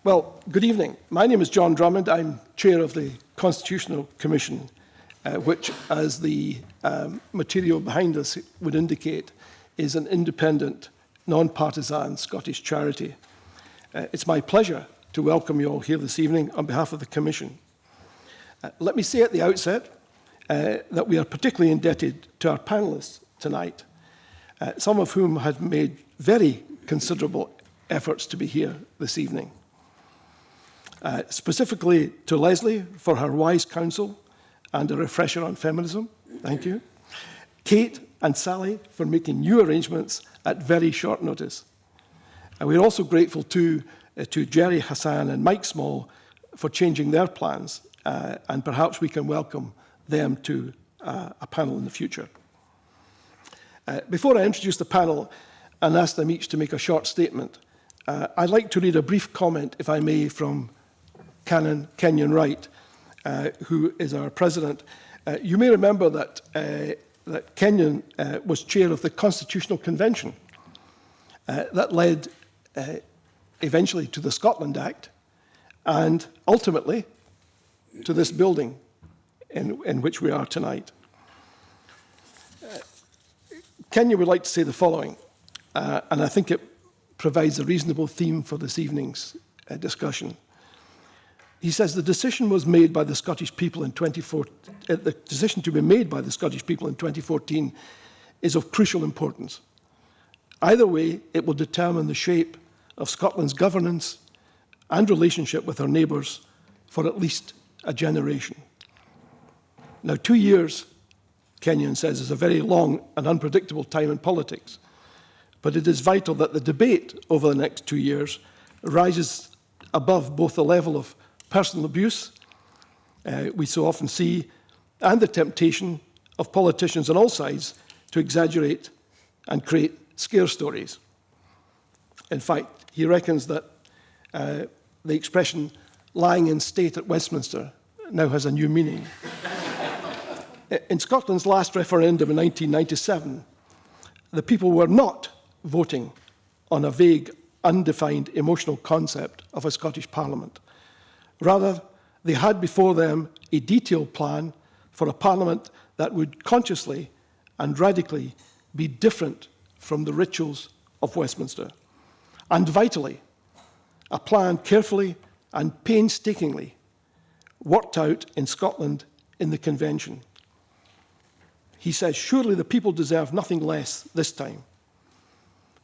Well, good evening. My name is John Drummond. I'm chair of the Constitutional Commission, which, as the material behind us would indicate, is an independent, non-partisan Scottish charity. It's my pleasure to welcome you all here this evening on behalf of the Commission. Let me say at the outset that we are particularly indebted to our panellists tonight, some of whom have made very considerable efforts to be here this evening. Specifically to Leslie for her wise counsel and a refresher on feminism. Thank you. Kate and Sally for making new arrangements at very short notice. And we're also grateful to Jerry Hassan and Mike Small for changing their plans, and perhaps we can welcome them to a panel in the future. Before I introduce the panel and ask them each to make a short statement, I'd like to read a brief comment, if I may, from Canon Kenyon Wright, who is our president. You may remember that, that Kenyon was chair of the Constitutional Convention that led eventually to the Scotland Act and ultimately to this building in which we are tonight. Kenyon would like to say the following, and I think it provides a reasonable theme for this evening's discussion. He says the decision was made by the Scottish people in 2014. The decision to be made by the Scottish people in 2014 is of crucial importance. Either way, it will determine the shape of Scotland's governance and relationship with our neighbours for at least a generation. Now, 2 years, Kenyon says, is a very long and unpredictable time in politics, but it is vital that the debate over the next 2 years rises above both the level of personal abuse we so often see, and the temptation of politicians on all sides to exaggerate and create scare stories. In fact, he reckons that the expression lying in state at Westminster now has a new meaning. In Scotland's last referendum in 1997, the people were not voting on a vague, undefined emotional concept of a Scottish Parliament. Rather, they had before them a detailed plan for a Parliament that would consciously and radically be different from the rituals of Westminster. And vitally, a plan carefully and painstakingly worked out in Scotland in the Convention. He says, surely the people deserve nothing less this time.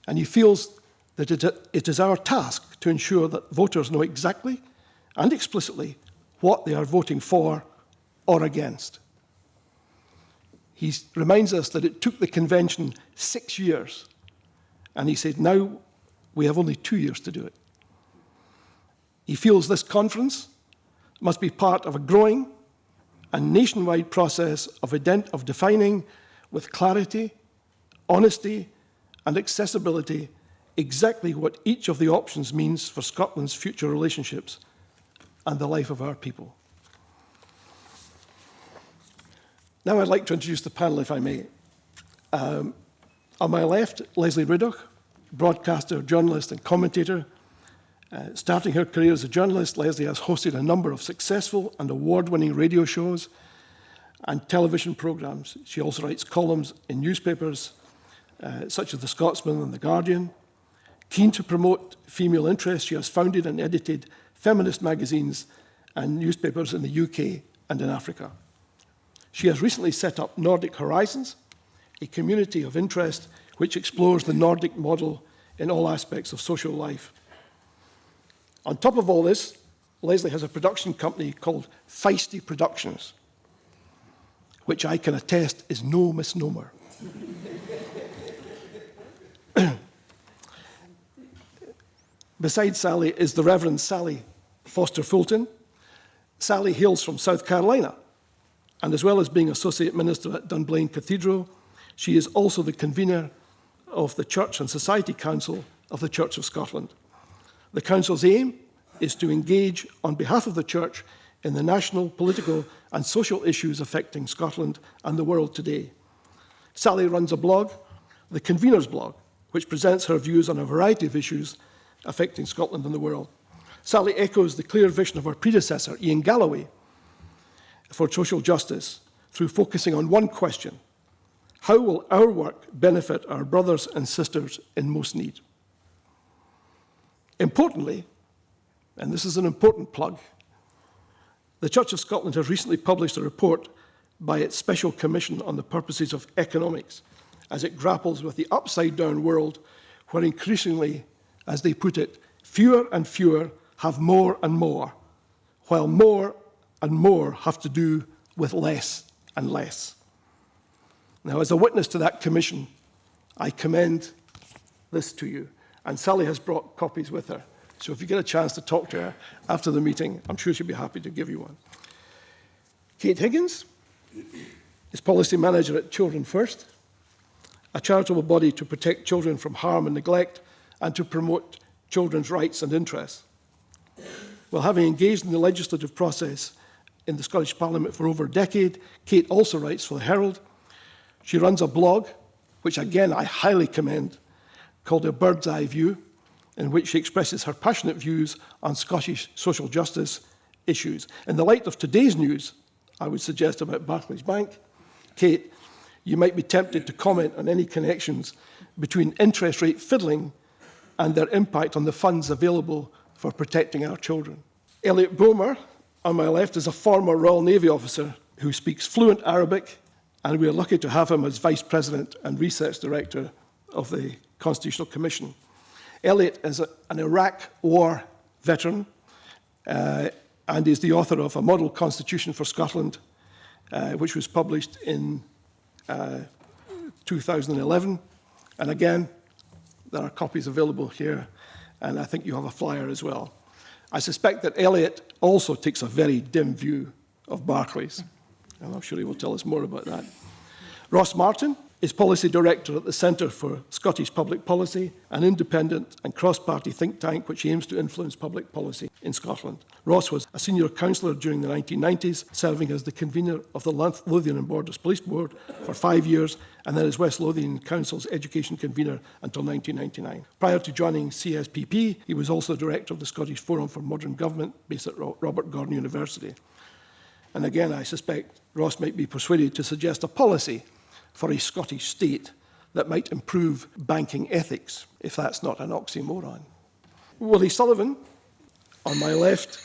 And he feels that it is our task to ensure that voters know exactly and explicitly what they are voting for or against. He reminds us that it took the Convention 6 years, and he said, now we have only 2 years to do it. He feels this conference must be part of a growing and nationwide process of defining with clarity, honesty, and accessibility exactly what each of the options means for Scotland's future relationships and the life of our people. Now I'd like to introduce the panel, if I may. On my left, Leslie Riddoch, broadcaster, journalist, and commentator. Starting her career as a journalist, Leslie has hosted a number of successful and award-winning radio shows and television programmes. She also writes columns in newspapers such as The Scotsman and The Guardian. Keen to promote female interests, she has founded and edited feminist magazines and newspapers in the UK and in Africa. She has recently set up Nordic Horizons, a community of interest which explores the Nordic model in all aspects of social life. On top of all this, Leslie has a production company called Feisty Productions, which I can attest is no misnomer. Beside Sally is the Reverend Sally Foster Fulton. Sally hails from South Carolina, and as well as being Associate Minister at Dunblane Cathedral, she is also the convener of the Church and Society Council of the Church of Scotland. The Council's aim is to engage on behalf of the Church in the national, political and social issues affecting Scotland and the world today. Sally runs a blog, the Convener's Blog, which presents her views on a variety of issues affecting Scotland and the world. Sally echoes the clear vision of her predecessor, Ian Galloway, for social justice through focusing on one question: how will our work benefit our brothers and sisters in most need? Importantly, and this is an important plug, the Church of Scotland has recently published a report by its Special Commission on the Purposes of Economics as it grapples with the upside-down world where increasingly, as they put it, fewer and fewer have more and more, while more and more have to do with less and less. Now, as a witness to that commission, I commend this to you. And Sally has brought copies with her. So if you get a chance to talk to her after the meeting, I'm sure she'll be happy to give you one. Kate Higgins is Policy Manager at Children First, a charitable body to protect children from harm and neglect and to promote children's rights and interests. While having engaged in the legislative process in the Scottish Parliament for over a decade, Kate also writes for the Herald. She runs a blog, which again I highly commend, called A Bird's Eye View, in which she expresses her passionate views on Scottish social justice issues. In the light of today's news, I would suggest about Barclays Bank, Kate, you might be tempted to comment on any connections between interest rate fiddling and their impact on the funds available for protecting our children. Elliot Bulmer, on my left, is a former Royal Navy officer who speaks fluent Arabic, and we are lucky to have him as Vice President and Research Director of the Constitutional Commission. Elliot is an Iraq War veteran and is the author of a model constitution for Scotland, which was published in 2011. And again, there are copies available here, and I think you have a flyer as well. I suspect that Elliot also takes a very dim view of Barclays, and I'm sure he will tell us more about that. Ross Martin is Policy Director at the Centre for Scottish Public Policy, an independent and cross-party think tank which aims to influence public policy in Scotland. Ross was a senior councillor during the 1990s, serving as the convener of the Lothian and Borders Police Board for 5 years, and then as West Lothian Council's education convener until 1999. Prior to joining CSPP, he was also director of the Scottish Forum for Modern Government, based at Robert Gordon University. And again, I suspect Ross might be persuaded to suggest a policy for a Scottish state that might improve banking ethics, if that's not an oxymoron. Willie Sullivan, on my left,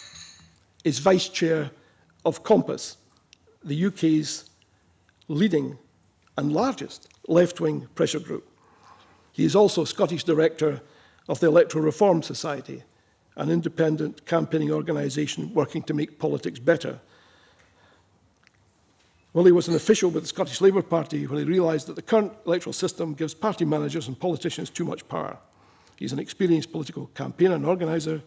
is Vice Chair of Compass, the UK's leading and largest left-wing pressure group. He is also Scottish Director of the Electoral Reform Society, an independent campaigning organisation working to make politics better. Willie was an official with the Scottish Labour Party when he realised that the current electoral system gives party managers and politicians too much power. He's an experienced political campaigner and organiser,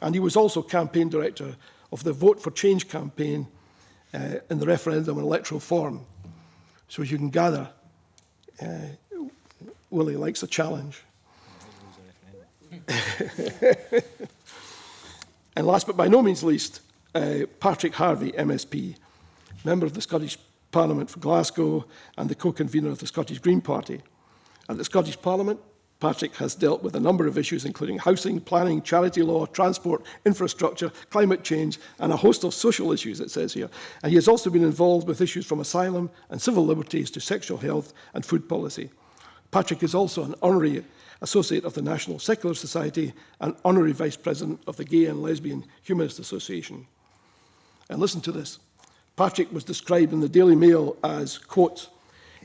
and he was also campaign director of the Vote for Change campaign in the referendum on electoral reform. So as you can gather, Willie likes a challenge. And last but by no means least, Patrick Harvey, MSP, member of the Scottish Parliament for Glasgow and the co-convener of the Scottish Green Party. At the Scottish Parliament, Patrick has dealt with a number of issues, including housing, planning, charity law, transport, infrastructure, climate change, and a host of social issues, it says here. And he has also been involved with issues from asylum and civil liberties to sexual health and food policy. Patrick is also an honorary associate of the National Secular Society and honorary vice president of the Gay and Lesbian Humanist Association. And listen to this. Patrick was described in the Daily Mail as, quote,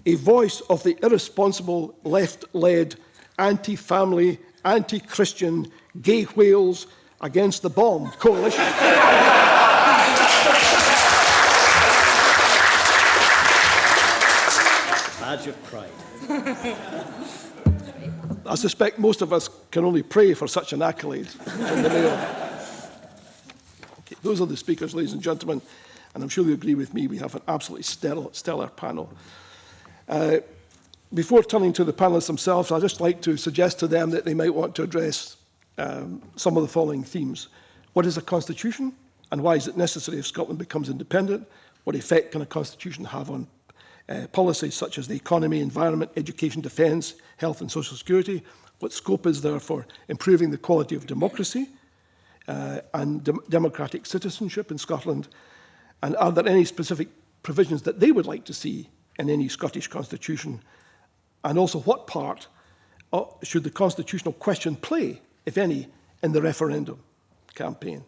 a voice of the irresponsible, left-led, anti-family, anti-Christian, gay whales against the bomb coalition. Badge of pride. I suspect most of us can only pray for such an accolade from the Mail. Okay, those are the speakers, ladies and gentlemen, and I'm sure you agree with me, we have an absolutely stellar panel. Before turning to the panelists themselves, I'd just like to suggest to them that they might want to address some of the following themes. What is a constitution, and why is it necessary if Scotland becomes independent? What effect can a constitution have on policies such as the economy, environment, education, defence, health and social security? What scope is there for improving the quality of democracy and democratic citizenship in Scotland? And are there any specific provisions that they would like to see in any Scottish constitution? And also, what part should the constitutional question play, if any, in the referendum campaign?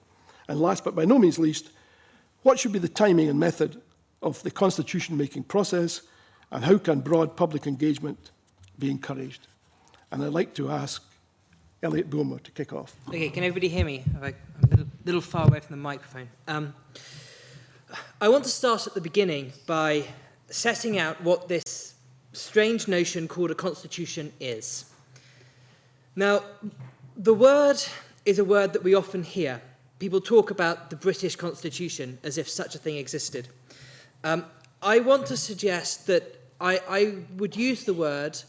And last but by no means least, what should be the timing and method of the constitution-making process, and how can broad public engagement be encouraged? And I'd like to ask Elliot Bulmer to kick off. Okay, can everybody hear me? I'm a little far away from the microphone. I want to start at the beginning by setting out what this strange notion called a constitution is. Now, the word is a word that we often hear. People talk about the British Constitution as if such a thing existed. I want to suggest that I would use the word,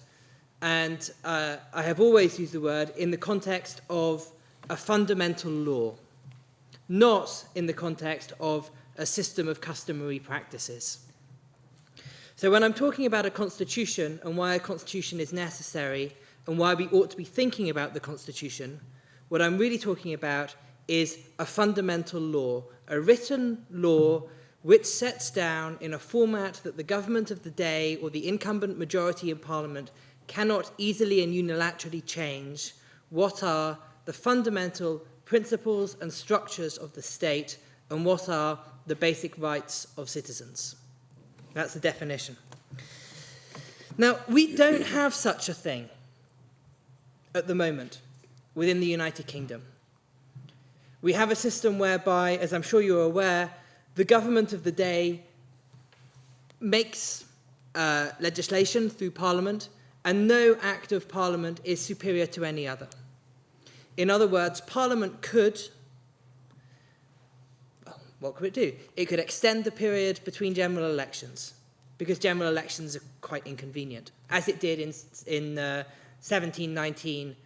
and I have always used the word, in the context of a fundamental law, not in the context of a system of customary practices. So when I'm talking about a constitution and why a constitution is necessary and why we ought to be thinking about the constitution, what I'm really talking about is a fundamental law, a written law which sets down in a format that the government of the day or the incumbent majority in Parliament cannot easily and unilaterally change what are the fundamental principles and structures of the state and what are the basic rights of citizens. That's the definition. Now, we don't have such a thing at the moment within the United Kingdom. We have a system whereby, as I'm sure you're aware, the government of the day makes legislation through Parliament, and no act of Parliament is superior to any other. In other words, Parliament could, well, what could it do? It could extend the period between general elections, because general elections are quite inconvenient, as it did in 1719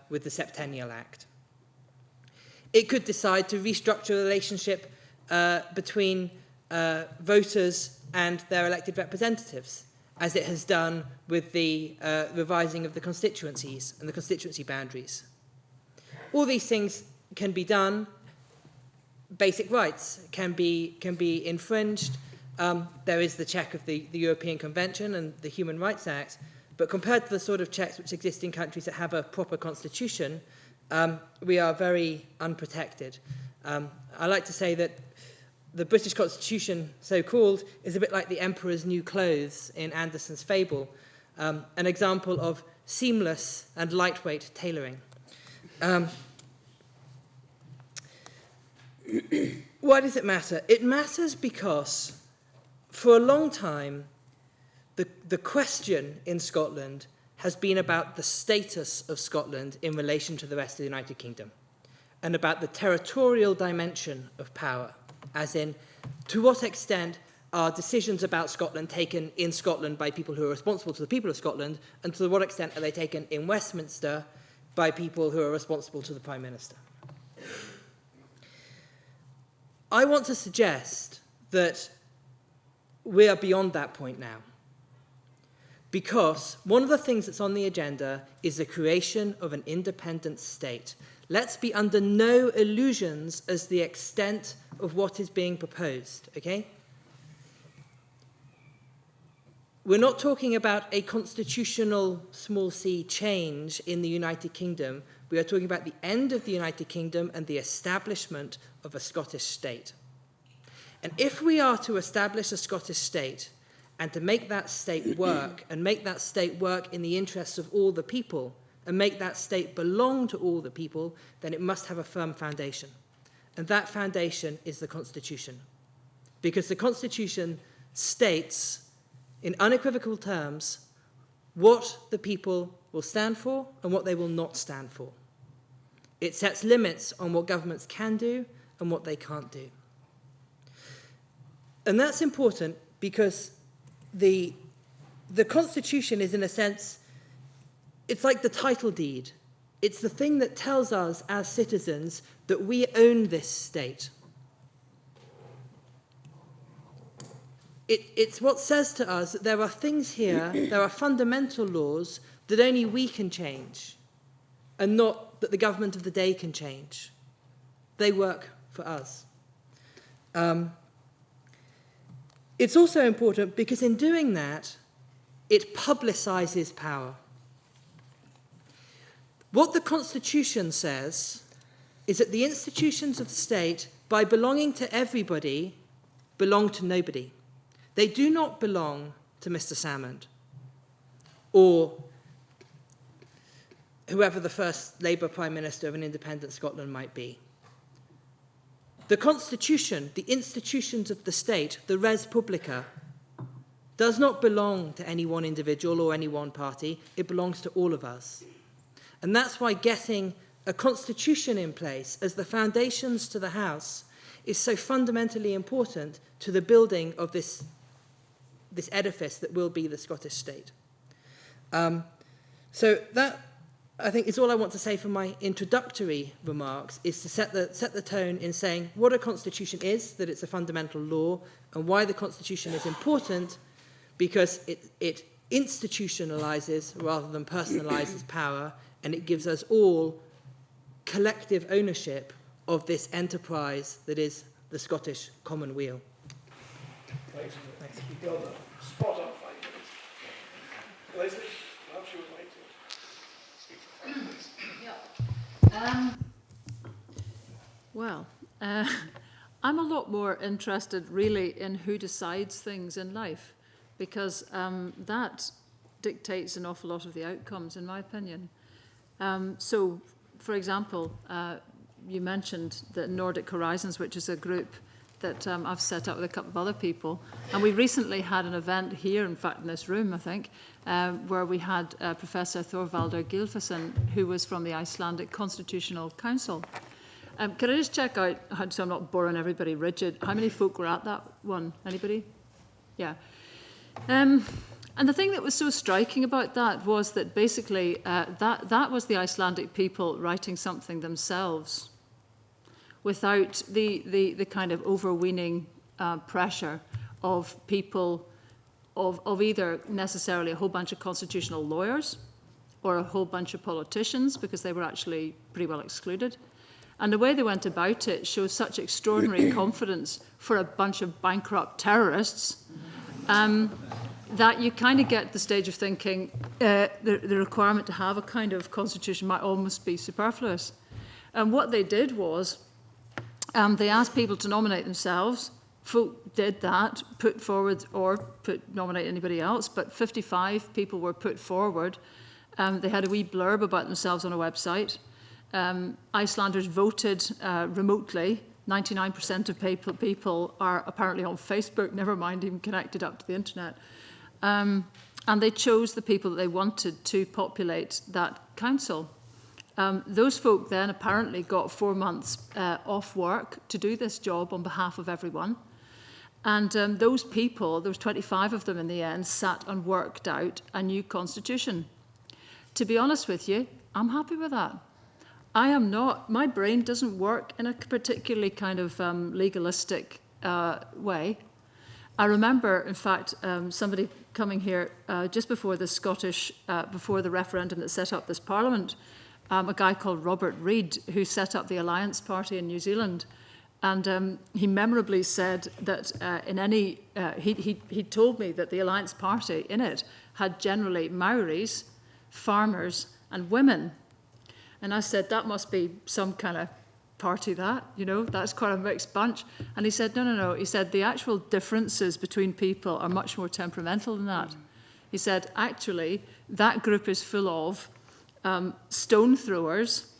with the Septennial Act. It could decide to restructure the relationship between voters and their elected representatives, as it has done with the revising of the constituencies and the constituency boundaries. All these things can be done. Basic rights can be infringed. There is the check of the European Convention and the Human Rights Act, but compared to the sort of checks which exist in countries that have a proper constitution, we are very unprotected. I like to say that the British Constitution, so-called, is a bit like the Emperor's New Clothes in Anderson's fable, an example of seamless and lightweight tailoring. Why does it matter? It matters because for a long time, the question in Scotland has been about the status of Scotland in relation to the rest of the United Kingdom, and about the territorial dimension of power, as in, to what extent are decisions about Scotland taken in Scotland by people who are responsible to the people of Scotland, and to what extent are they taken in Westminster by people who are responsible to the Prime Minister. I want to suggest that we are beyond that point now, because one of the things that's on the agenda is the creation of an independent state. Let's be under no illusions as the extent of what is being proposed, okay? We're not talking about a constitutional small c change in the United Kingdom. We are talking about the end of the United Kingdom and the establishment of a Scottish state. And if we are to establish a Scottish state and to make that state work, and make that state work in the interests of all the people, and make that state belong to all the people, then it must have a firm foundation. And that foundation is the Constitution. Because the Constitution states, in unequivocal terms, what the people will stand for and what they will not stand for. It sets limits on what governments can do and what they can't do. And that's important because the Constitution is, in a sense, it's like the title deed. It's the thing that tells us as citizens that we own this state. It's what says to us that there are things here, there are fundamental laws that only we can change, and not that the government of the day can change. They work for us. It's also important because in doing that, it publicises power. What the Constitution says is that the institutions of the state, by belonging to everybody, belong to nobody. They do not belong to Mr. Salmond or whoever the first Labour Prime Minister of an independent Scotland might be. The Constitution, the institutions of the state, the res publica, does not belong to any one individual or any one party. It belongs to all of us. And that's why getting a constitution in place as the foundations to the House is so fundamentally important to the building of this edifice that will be the Scottish state. So that, I think, is all I want to say for my introductory remarks, is to set the tone in saying what a constitution is, that it's a fundamental law, and why the constitution is important, because it institutionalizes rather than personalizes power, and it gives us all collective ownership of this enterprise that is the Scottish Commonweal. Thanks. Well done. Spot on 5 minutes. Leslie, perhaps you would like to. I'm a lot more interested really in who decides things in life, because that dictates an awful lot of the outcomes, in my opinion. So, for example, you mentioned the Nordic Horizons, which is a group that I've set up with a couple of other people. And we recently had an event here, in fact, in this room, I think, where we had Professor Thorvaldur Gylfason, who was from the Icelandic Constitutional Council. Can I just check out, so I'm not boring everybody rigid, how many folk were at that one? Anybody? Yeah. And the thing that was so striking about that was that basically that was the Icelandic people writing something themselves without the kind of overweening pressure of people, of either necessarily a whole bunch of constitutional lawyers or a whole bunch of politicians, because they were actually pretty well excluded. And the way they went about it shows such extraordinary confidence for a bunch of bankrupt terrorists that you kind of get the stage of thinking the requirement to have a kind of constitution might almost be superfluous. And what they did was they asked people to nominate themselves. Folk did that, put forward or nominate anybody else, but 55 people were put forward. They had a wee blurb about themselves on a website. Icelanders voted remotely. 99% of people are apparently on Facebook, never mind even connected up to the internet. And they chose the people that they wanted to populate that council. Those folk then apparently got 4 months off work to do this job on behalf of everyone. And those people, there was 25 of them in the end, sat and worked out a new constitution. To be honest with you, I'm happy with that. I am not, my brain doesn't work in a particularly kind of legalistic way. I remember, in fact, somebody coming here just before the before the referendum that set up this parliament, a guy called Robert Reid, who set up the Alliance Party in New Zealand. And he memorably said that he told me that the Alliance Party in it had generally Maoris, farmers, and women. And I said, that must be some kind of party that's quite a mixed bunch. And he said, no. He said, the actual differences between people are much more temperamental than that. He said, actually, that group is full of stone throwers,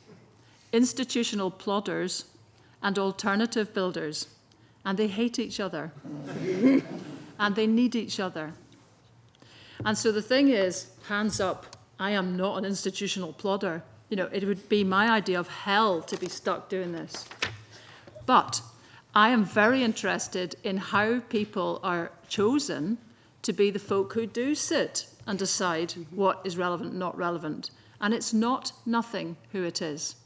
institutional plodders, and alternative builders. And they hate each other. And they need each other. And so the thing is, hands up, I am not an institutional plodder. It would be my idea of hell to be stuck doing this. But I am very interested in how people are chosen to be the folk who do sit and decide what is relevant and not relevant. And it's not nothing who it is.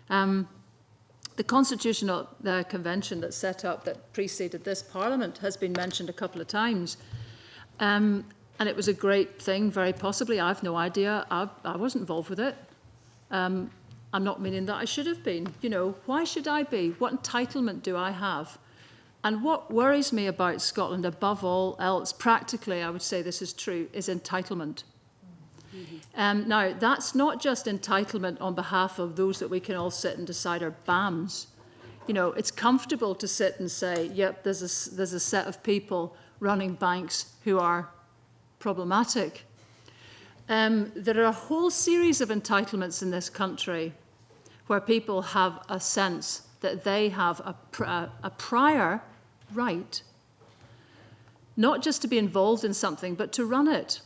The Constitutional Convention that's set up that preceded this Parliament has been mentioned a couple of times. And it was a great thing, very possibly. I have no idea. I wasn't involved with it. I'm not meaning that I should have been. You know, why should I be? What entitlement do I have? And what worries me about Scotland above all else, practically I would say this is true, is entitlement. Now, that's not just entitlement on behalf of those that we can all sit and decide are BAMs. You know, it's comfortable to sit and say, yep, there's a set of people running banks who are problematic. There are a whole series of entitlements in this country where people have a sense that they have a prior right, not just to be involved in something, but to run it.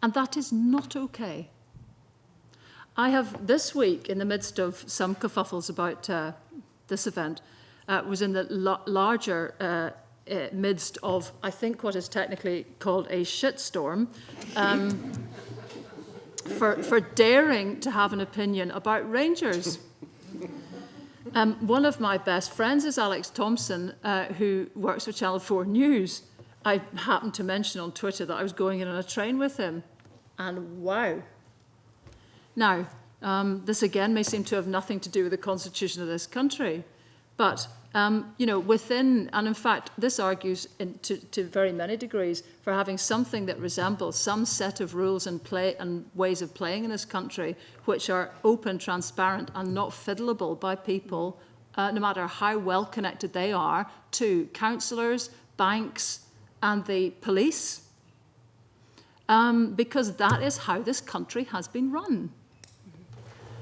And that is not okay. I have this week, in the midst of some kerfuffles about this event, was in the larger midst of, I think, what is technically called a shitstorm, for daring to have an opinion about Rangers. One of my best friends is Alex Thompson, who works for Channel 4 News. I happened to mention on Twitter that I was going in on a train with him, and wow. Now, this again may seem to have nothing to do with the constitution of this country, but you know, within, and in fact, this argues to very many degrees for having something that resembles some set of rules and ways of playing in this country, which are open, transparent, and not fiddleable by people, no matter how well connected they are to councillors, banks, and the police, because that is how this country has been run.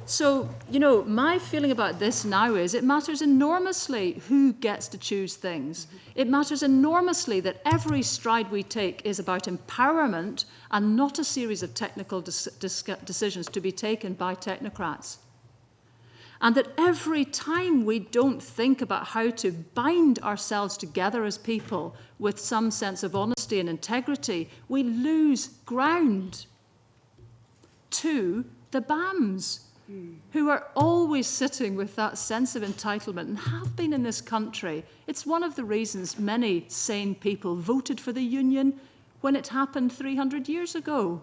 So, you know, my feeling about this now is it matters enormously who gets to choose things. It matters enormously that every stride we take is about empowerment and not a series of technical decisions to be taken by technocrats. And that every time we don't think about how to bind ourselves together as people with some sense of honesty and integrity, we lose ground to the BAMs, who are always sitting with that sense of entitlement and have been in this country. It's one of the reasons many sane people voted for the Union when it happened 300 years ago.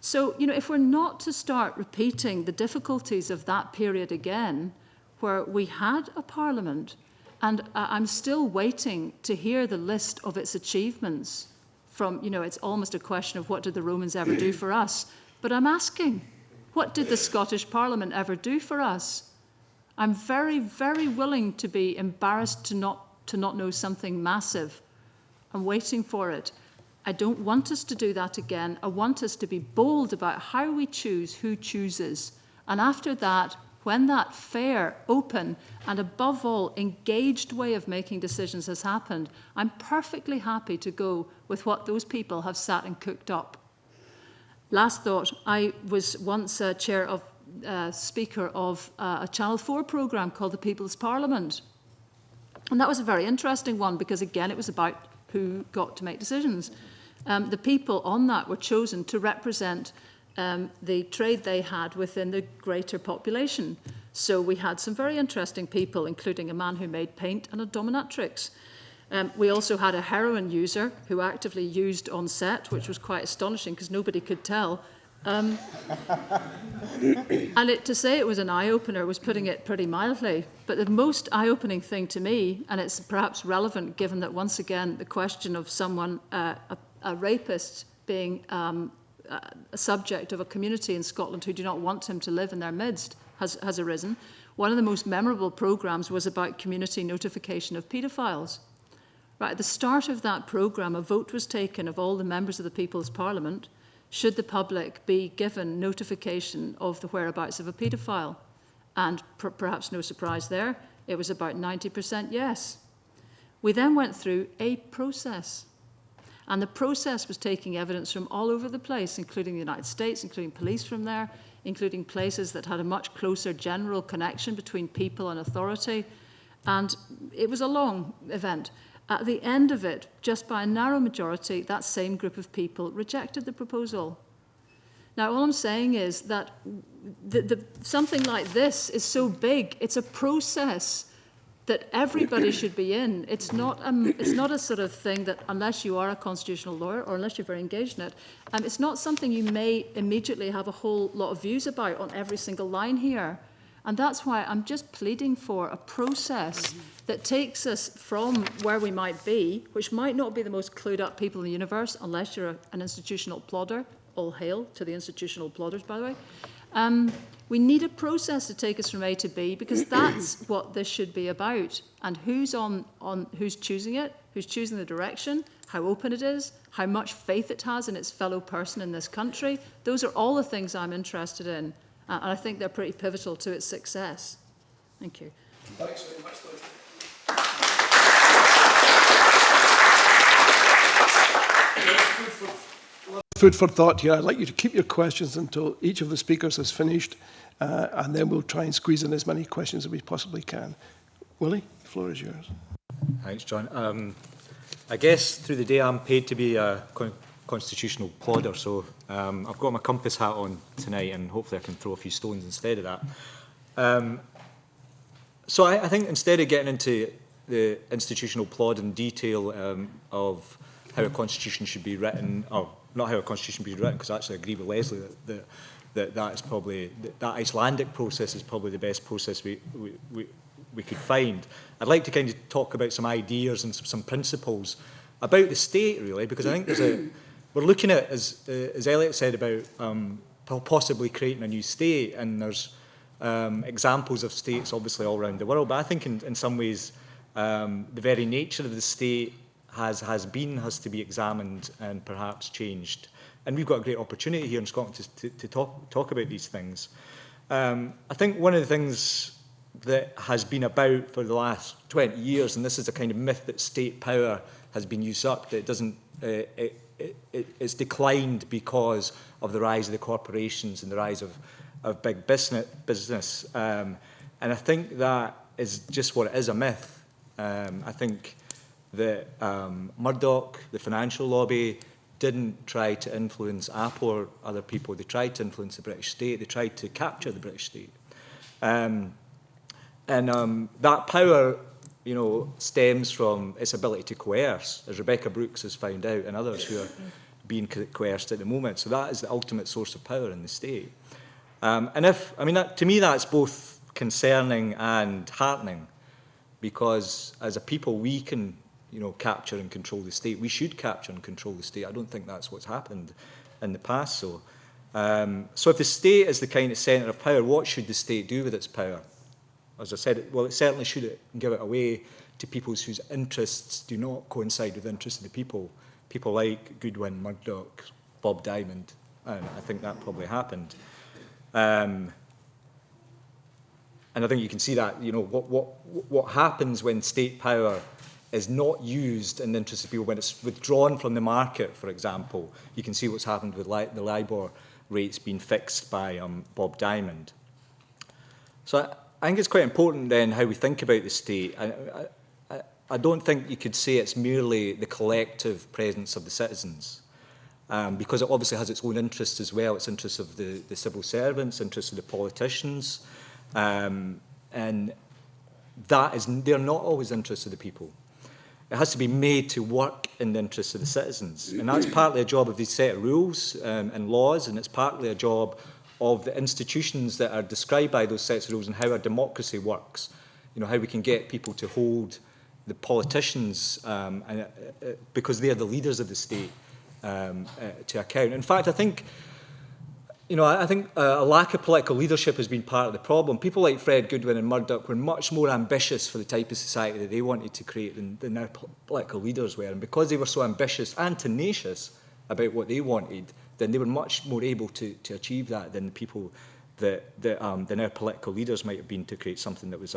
So, you know, if we're not to start repeating the difficulties of that period again, where we had a parliament, and I'm still waiting to hear the list of its achievements from, you know, it's almost a question of what did the Romans ever do for us? But I'm asking, what did the Scottish Parliament ever do for us? I'm very, very willing to be embarrassed to not know something massive. I'm waiting for it. I don't want us to do that again. I want us to be bold about how we choose who chooses. And after that, when that fair, open, and above all, engaged way of making decisions has happened, I'm perfectly happy to go with what those people have sat and cooked up. Last thought, I was once speaker of a Channel 4 programme called The People's Parliament. And that was a very interesting one because, again, it was about who got to make decisions. The people on that were chosen to represent the trade they had within the greater population. So we had some very interesting people, including a man who made paint and a dominatrix. We also had a heroin user who actively used on set, which was quite astonishing because nobody could tell. And to say it was an eye-opener was putting it pretty mildly. But the most eye-opening thing to me, and it's perhaps relevant given that once again the question of someone, a rapist being a subject of a community in Scotland who do not want him to live in their midst has arisen. One of the most memorable programmes was about community notification of paedophiles. Right at the start of that programme, a vote was taken of all the members of the People's Parliament. Should the public be given notification of the whereabouts of a paedophile? And perhaps no surprise there, it was about 90% yes. We then went through a process. And the process was taking evidence from all over the place, including the United States, including police from there, including places that had a much closer general connection between people and authority. And it was a long event. At the end of it, just by a narrow majority, that same group of people rejected the proposal. Now, all I'm saying is that something like this is so big, it's a process. that everybody should be in. It's not a sort of thing that, unless you are a constitutional lawyer or unless you're very engaged in it, it's not something you may immediately have a whole lot of views about on every single line here. And that's why I'm just pleading for a process that takes us from where we might be, which might not be the most clued up people in the universe, unless you're an institutional plodder. All hail to the institutional plodders, by the way. We need a process to take us from A to B, because that's what this should be about. And who's who's choosing it, who's choosing the direction, how open it is, how much faith it has in its fellow person in this country. Those are all the things I'm interested in. And I think they're pretty pivotal to its success. Thank you. Thanks very much, Leslie. Food for thought here. I'd like you to keep your questions until each of the speakers has finished, and then we'll try and squeeze in as many questions as we possibly can. Willie, the floor is yours. Thanks, John. I guess through the day I'm paid to be a constitutional plodder, so I've got my compass hat on tonight, and hopefully I can throw a few stones instead of that. So I think instead of getting into the institutional plod in detail of how a constitution should be written, or not how a constitution should be written, because I actually agree with Leslie that is probably, that Icelandic process is probably the best process we could find. I'd like to kind of talk about some ideas and some principles about the state, really, because I think we're looking at, as Elliot said, about possibly creating a new state, and there's examples of states obviously all around the world, but I think in some ways the very nature of the state has to be examined and perhaps changed. And we've got a great opportunity here in Scotland to talk about these things. I think one of the things that has been about for the last 20 years, and this is a kind of myth that state power has been usurped, that it doesn't, it's declined because of the rise of the corporations and the rise of big business. And I think that is just what it is, a myth. I think that Murdoch, the financial lobby, didn't try to influence Apple or other people. They tried to influence the British state. They tried to capture the British state. And that power, you know, stems from its ability to coerce, as Rebecca Brooks has found out, and others who are being coerced at the moment. So that is the ultimate source of power in the state. To me, that's both concerning and heartening, because as a people, we can, you know, capture and control the state. We should capture and control the state. I don't think that's what's happened in the past. So if the state is the kind of centre of power, what should the state do with its power? As I said, it certainly should give it away to people whose interests do not coincide with the interests of the people. People like Goodwin, Murdoch, Bob Diamond, and I think that probably happened. And I think you can see that, you know, what happens when state power is not used in the interest of people, when it's withdrawn from the market, for example. You can see what's happened with the LIBOR rates being fixed by Bob Diamond. So I think it's quite important then how we think about the state. I don't think you could say it's merely the collective presence of the citizens, because it obviously has its own interests as well. It's interests of the civil servants, interests of the politicians, and they're not always interests of the people. It has to be made to work in the interests of the citizens. And that's partly a job of these set of rules and laws, and it's partly a job of the institutions that are described by those sets of rules and how our democracy works. You know, how we can get people to hold the politicians, because they are the leaders of the state, to account. In fact, I think a lack of political leadership has been part of the problem. People like Fred Goodwin and Murdoch were much more ambitious for the type of society that they wanted to create than their political leaders were. And because they were so ambitious and tenacious about what they wanted, then they were much more able to achieve that than the people than our political leaders might have been to create something that was